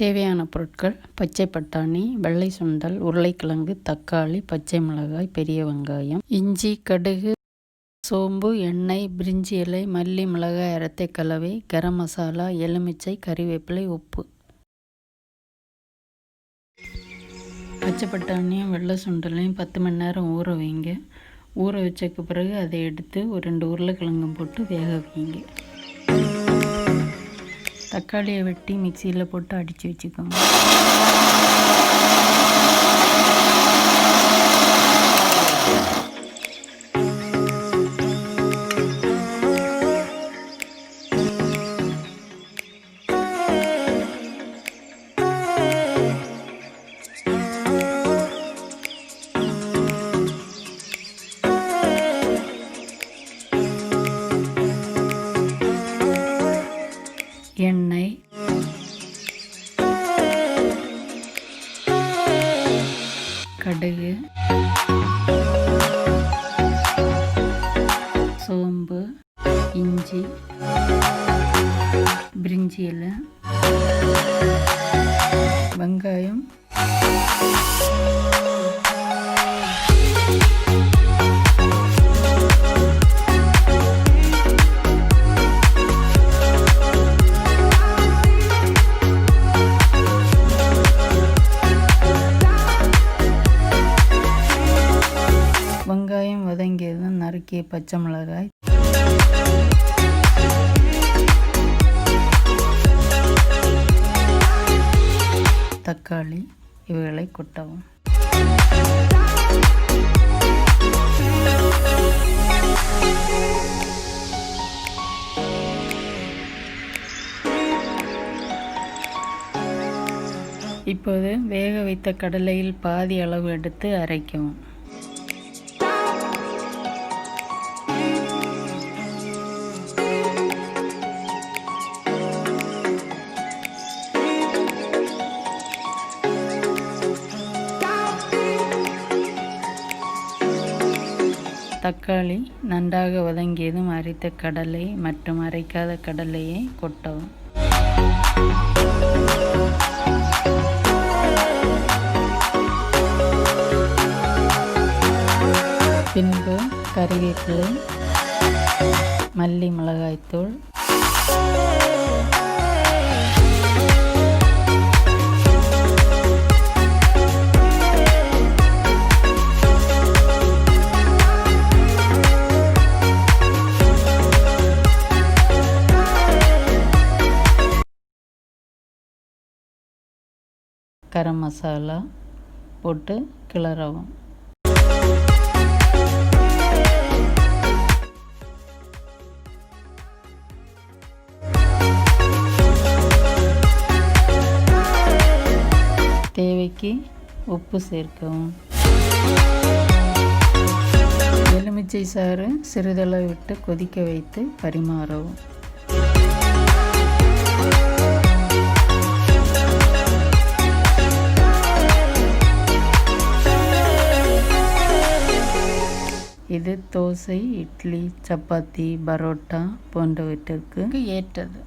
தேவையான பொருட்கள்: பச்சை பட்டாணி, வெள்ளை சுண்டல், உருளைக்கிழங்கு, தக்காளி, பச்சை மிளகாய், பெரிய வெங்காயம், இஞ்சி, கடுகு, சோம்பு, எண்ணெய், பிரிஞ்சி இலை, மல்லி, மிளகாய் அரைத்த கலவை, கரம் மசாலா, எலுமிச்சை, கறிவேப்பிலை, உப்பு. பச்சை பட்டாணியும் வெள்ளை சுண்டலையும் 10 மணி நேரம் ஊற வைங்க. ஊற வச்சக்கு பிறகு அதை எடுத்து ஒரு 2 உருளைக்கிழங்கும் போட்டு வேக வைங்க. தக்காளியை வெட்டி மிக்சியில் போட்டு அடித்து வச்சுக்கோங்க. எண்ணெய், கடுகு, சோம்பு, இஞ்சி, பிரிஞ்சி இலை, வெங்காயம், வெங்காயம் வதங்கியதும் நறுக்கிய பச்சை மிளகாய், தக்காளி இவைகளை கொட்டவும். இப்போது வேக வைத்த கடலையில் பாதி அளவு எடுத்து அரைக்கவும். தக்காளி நன்றாக வதங்கியதும் அரைத்த கடலை மற்றும் அரைக்காத கடலையை கொட்டவும். பின்பு கறிவேப்பிலை, மல்லி, மிளகாய்த்தூள், கரம் மசாலா போட்டு கிளறவும். தேவைக்கு உப்பு சேர்க்கவும். எலுமிச்சை சாறு சிறிதளவு விட்டு கொதிக்க வைத்து பரிமாறவும். இது தோசை, இட்லி, சப்பாத்தி, பரோட்டா போன்றவற்றிற்கு ஏற்றது.